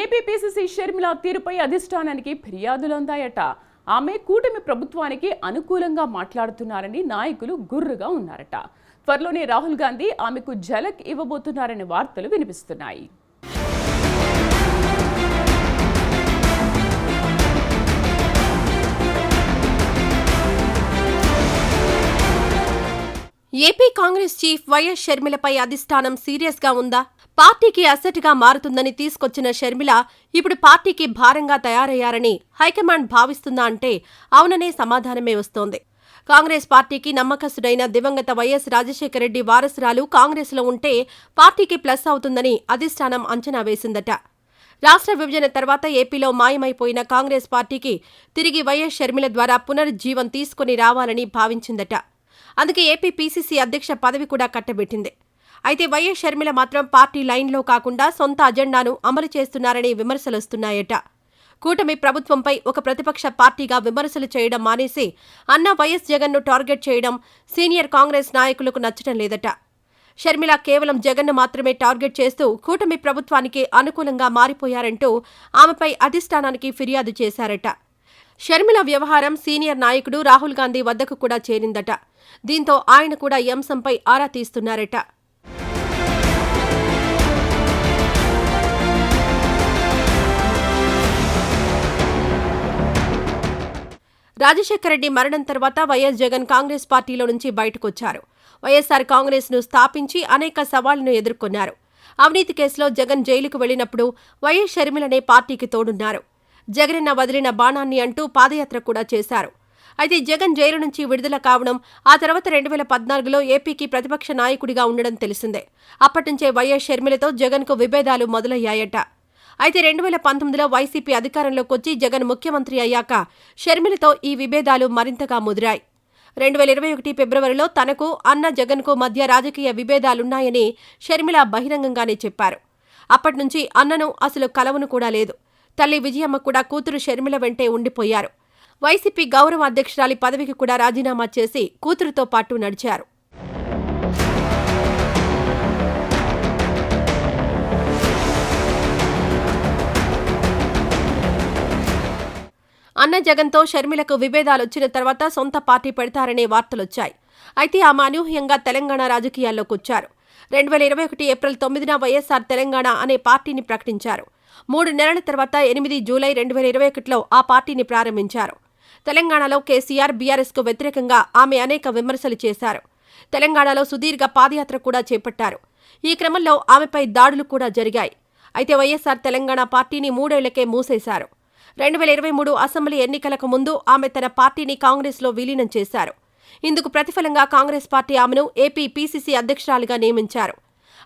AP PCC Sharmila తీరుపై అధిష్టానానికి ఫిర్యాదులు అందాయట. ఆమె కూటమి ప్రభుత్వానికి అనుకూలంగా మాట్లాడుతున్నారని నాయకులు గుర్రుగా ఉన్నారట. త్వరలోనే రాహుల్ గాంధీ ఆమెకు ఝలక్ ఇవ్వబోతున్నారనే వార్తలు వినిపిస్తున్నాయి. ఏపీ కాంగ్రెస్ చీఫ్ వైఎస్ షర్మిలపై అధిష్టానం సీరియస్ గా ఉందా? పార్టీకి అసెట్గా మారుతుందని తీసుకొచ్చిన షర్మిల ఇప్పుడు పార్టీకి భారంగా తయారయ్యారని హైకమాండ్ భావిస్తుందా అంటే అవుననే సమాధానమే వస్తోంది. కాంగ్రెస్ పార్టీకి నమ్మకస్తుడైన దివంగత వైఎస్ రాజశేఖర రెడ్డి వారసురాలు కాంగ్రెస్లో ఉంటే పార్టీకి ప్లస్ అవుతుందని అధిష్టానం అంచనా వేసిందట. రాష్ట్ర విభజన తర్వాత ఏపీలో మాయమైపోయిన కాంగ్రెస్ పార్టీకి తిరిగి వైఎస్ షర్మిల ద్వారా పునరుజ్జీవం తీసుకుని రావాలని భావించిందట. అందుకే ఏపీ పీసీసీ అధ్యక్ష పదవి కూడా కట్టబెట్టింది. అయితే వైఎస్ షర్మిల మాత్రం పార్టీ లైన్లో కాకుండా సొంత అజెండాను అమలు చేస్తున్నారని విమర్శలొస్తున్నాయట. కూటమి ప్రభుత్వంపై ఒక ప్రతిపక్ష పార్టీగా విమర్శలు చేయడం మానేసి అన్న వైఎస్ జగన్ను టార్గెట్ చేయడం సీనియర్ కాంగ్రెస్ నాయకులకు నచ్చడం లేదట. షర్మిల కేవలం జగన్ను మాత్రమే టార్గెట్ చేస్తూ కూటమి ప్రభుత్వానికి అనుకూలంగా మారిపోయారంటూ ఆమెపై అధిష్టానానికి ఫిర్యాదు చేశారట. షర్మిల వ్యవహారం సీనియర్ నాయకుడు రాహుల్ గాంధీ వద్దకు కూడా చేరిందట. దీంతో ఆయన కూడా ఈ అంశంపై ఆరా తీస్తున్నారట. రాజశేఖర రెడ్డి మరణం తర్వాత వైఎస్ జగన్ కాంగ్రెస్ పార్టీలో నుంచి బయటకొచ్చారు. వైఎస్సార్ కాంగ్రెస్ను స్థాపించి అనేక సవాళ్లను ఎదుర్కొన్నారు. అవినీతి కేసులో జగన్ జైలుకు వెళ్లినప్పుడు వైఎస్ షర్మిలనే పార్టీకి తోడున్నారు. జగనన్న వదిలిన బాణాన్ని అంటూ పాదయాత్ర కూడా చేశారు. అయితే జగన్ జైలు నుంచి విడుదల కావడం, ఆ తర్వాత 2014లో ఏపీకి ప్రతిపక్ష నాయకుడిగా ఉండడం తెలిసిందే. అప్పటినుంచే వైఎస్ షర్మిలతో జగన్కు విభేదాలు మొదలయ్యాయట. అయితే 2019లో వైసీపీ అధికారంలోకొచ్చి జగన్ ముఖ్యమంత్రి అయ్యాక షర్మిలతో ఈ విభేదాలు మరింతగా ముదిరాయి. 2021 ఫిబ్రవరిలో తనకు అన్న జగన్కు మధ్య రాజకీయ విభేదాలున్నాయని షర్మిల బహిరంగంగానే చెప్పారు. అప్పట్నుంచి అన్నను అసలు కలవను కూడా లేదు. తల్లి విజయమ్మ కూడా కూతురు షర్మిల వెంటే ఉండిపోయారు. వైసీపీ గౌరవ అధ్యక్షురాలి పదవికి కూడా రాజీనామా చేసి కూతురుతో పాటు నడిచారు. అన్న జగన్తో షర్మిలకు విభేదాలొచ్చిన తర్వాత సొంత పార్టీ పెడతారనే వార్తలొచ్చాయి. అయితే ఆమె అనూహ్యంగా తెలంగాణ రాజకీయాల్లోకొచ్చారు. 2021 ఏప్రిల్ 9న వైఎస్సార్ తెలంగాణ అనే పార్టీని ప్రకటించారు. 3 నెలల తర్వాత 8 జూలై 2021లో ఆ పార్టీని ప్రారంభించారు. తెలంగాణలో కేసీఆర్, బీఆర్ఎస్కు వ్యతిరేకంగా ఆమె అనేక విమర్శలు చేశారు. తెలంగాణలో సుదీర్ఘ పాదయాత్ర కూడా చేపట్టారు. ఈ క్రమంలో ఆమెపై దాడులు కూడా జరిగాయి. అయితే వైఎస్సార్ తెలంగాణ పార్టీని 3 ఏళ్లకే మూసేశారు. 2023 అసెంబ్లీ ఎన్నికలకు ముందు ఆమె తన పార్టీని కాంగ్రెస్లో విలీనం చేశారు. ఇందుకు ప్రతిఫలంగా కాంగ్రెస్ పార్టీ ఆమెను ఏపీ పీసీసీ అధ్యక్షురాలిగా నియమించారు.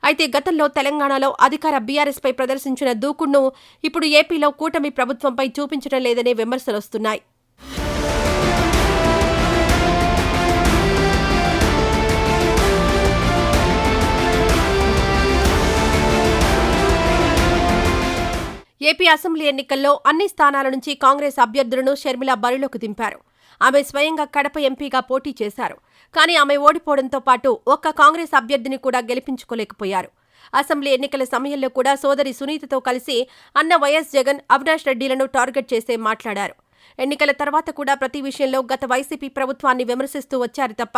అయితే గతంలో తెలంగాణలో అధికార బీఆర్ఎస్పై ప్రదర్శించిన దూకుడును ఇప్పుడు ఏపీలో కూటమి ప్రభుత్వంపై చూపించడం లేదనే విమర్శలొస్తున్నాయి. ఏపీ అసెంబ్లీ ఎన్నికల్లో అన్ని స్థానాల నుంచి కాంగ్రెస్ అభ్యర్థులను షర్మిల బరిలోకి దింపారు. ఆమె స్వయంగా కడప ఎంపీగా పోటీ చేశారు. కానీ ఆమె ఓడిపోవడంతో పాటు ఒక్క కాంగ్రెస్ అభ్యర్థిని కూడా గెలిపించుకోలేకపోయారు. అసెంబ్లీ ఎన్నికల సమయంలో కూడా సోదరి సునీతతో కలిసి అన్న వైఎస్ జగన్, అవినాష్ రెడ్డిలను టార్గెట్ చేసే మాట్లాడారు. ఎన్నికల తర్వాత కూడా ప్రతి విషయంలో గత వైసీపీ ప్రభుత్వాన్ని విమర్శిస్తూ వచ్చారు తప్ప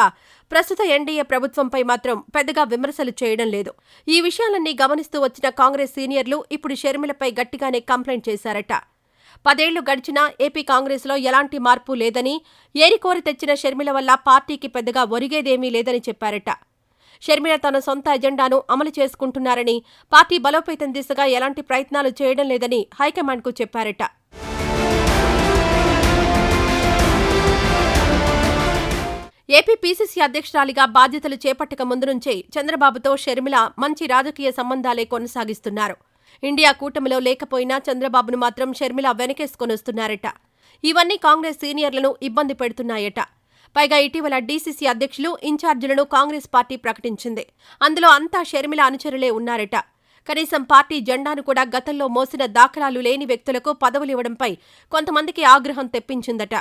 ప్రస్తుత ఎన్డీఏ ప్రభుత్వంపై మాత్రం పెద్దగా విమర్శలు చేయడం లేదు. ఈ విషయాలన్నీ గమనిస్తూ వచ్చిన కాంగ్రెస్ సీనియర్లు ఇప్పుడు షర్మిలపై గట్టిగానే కంప్లైంట్ చేశారట. 10 ఏళ్లు గడిచినా ఏపీ కాంగ్రెస్లో ఎలాంటి మార్పు లేదని, ఏరికోరి తెచ్చిన షర్మిల వల్ల పార్టీకి పెద్దగా ఒరిగేదేమీ లేదని చెప్పారట. షర్మిల తన సొంత ఎజెండాను అమలు చేసుకుంటున్నారని, పార్టీ బలోపేతం దిశగా ఎలాంటి ప్రయత్నాలు చేయడం లేదని హైకమాండ్కు చెప్పారట. ఏపీ పీసీసీ అధ్యక్షురాలిగా బాధ్యతలు చేపట్టక ముందు నుంచే చంద్రబాబుతో షర్మిల మంచి రాజకీయ సంబంధాలే కొనసాగిస్తున్నారు. ఇండియా కూటమిలో లేకపోయినా చంద్రబాబును మాత్రం షర్మిల వెనకేసుకొనొస్తున్నారట. ఇవన్నీ కాంగ్రెస్ సీనియర్లను ఇబ్బంది పెడుతున్నాయట. పైగా ఇటీవల డీసీసీ అధ్యక్షులు, ఇన్ఛార్జీలను కాంగ్రెస్ పార్టీ ప్రకటించింది. అందులో అంతా షర్మిల అనుచరులే ఉన్నారట. కనీసం పార్టీ జెండాను కూడా గతంలో మోసిన దాఖలాలు లేని వ్యక్తులకు పదవులివ్వడంపై కొంతమందికి ఆగ్రహం తెప్పించిందట.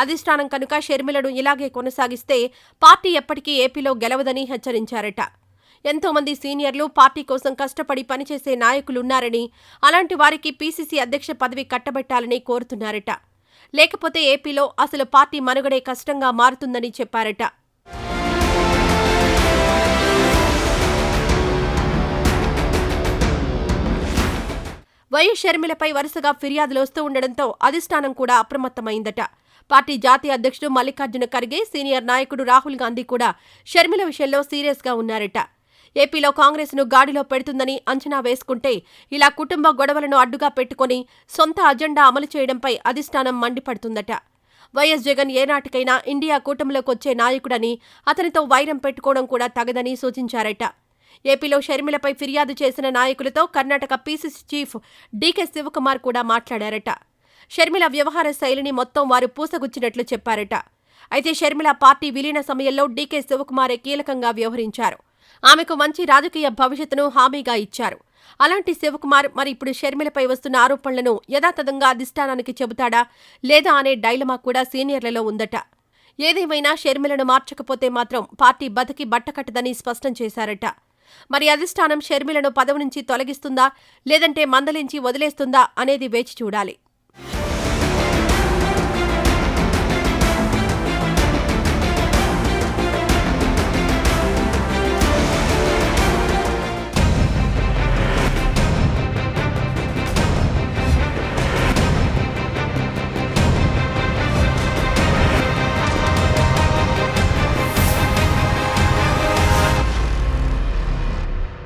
అధిష్టానం కనుక షర్మిలను ఇలాగే కొనసాగిస్తే పార్టీ ఎప్పటికీ ఏపీలో గెలవదని హెచ్చరించారట. ఎంతో మంది సీనియర్లు పార్టీ కోసం కష్టపడి పనిచేసే నాయకులున్నారని, అలాంటి వారికి పీసీసీ అధ్యక్ష పదవి కట్టబెట్టాలని కోరుతున్నారట. లేకపోతే ఏపీలో అసలు పార్టీ మనుగడే కష్టంగా మారుతుందని చెప్పారట. వైఎస్ షర్మిలపై వరుసగా ఫిర్యాదులు వస్తూ ఉండడంతో అధిష్టానం కూడా అప్రమత్తమైందట. పార్టీ జాతీయ అధ్యక్షుడు మల్లికార్జున ఖర్గే, సీనియర్ నాయకుడు రాహుల్ గాంధీ కూడా షర్మిల విషయంలో సీరియస్గా ఉన్నారట. ఏపీలో కాంగ్రెస్ను గాడిలో పెడుతుందని అంచనా వేసుకుంటే ఇలా కుటుంబ గొడవలను అడ్డుగా పెట్టుకుని సొంత అజెండా అమలు చేయడంపై అధిష్టానం మండిపడుతుందట. వైఎస్ జగన్ ఏనాటికైనా ఇండియా కూటమిలోకి వచ్చే నాయకుడని, అతనితో వైరం పెట్టుకోవడం కూడా తగదని సూచించారట. ఏపీలో షర్మిలపై ఫిర్యాదు చేసిన నాయకులతో Karnataka PCC chief DK Shivakumar కూడా మాట్లాడారట. షర్మిల వ్యవహార శైలిని మొత్తం వారు పూసగుచ్చినట్లు చెప్పారట. అయితే షర్మిల పార్టీ విలీన సమయంలో డీకే శివకుమారే కీలకంగా వ్యవహరించారు. ఆమెకు మంచి రాజకీయ భవిష్యత్తును హామీగా ఇచ్చారు. అలాంటి శివకుమార్ మరి ఇప్పుడు షర్మిలపై వస్తున్న ఆరోపణలను యథాతథంగా అధిష్టానానికి చెబుతాడా లేదా అనే డైలమా కూడా సీనియర్లలో ఉందట. ఏదేమైనా షర్మిలను మార్చకపోతే మాత్రం పార్టీ బతికి బట్టకట్టదని స్పష్టం చేశారట. మరి అధిష్టానం షర్మిలను పదవి నుంచి తొలగిస్తుందా లేదంటే మందలించి వదిలేస్తుందా అనేది వేచి చూడాలి.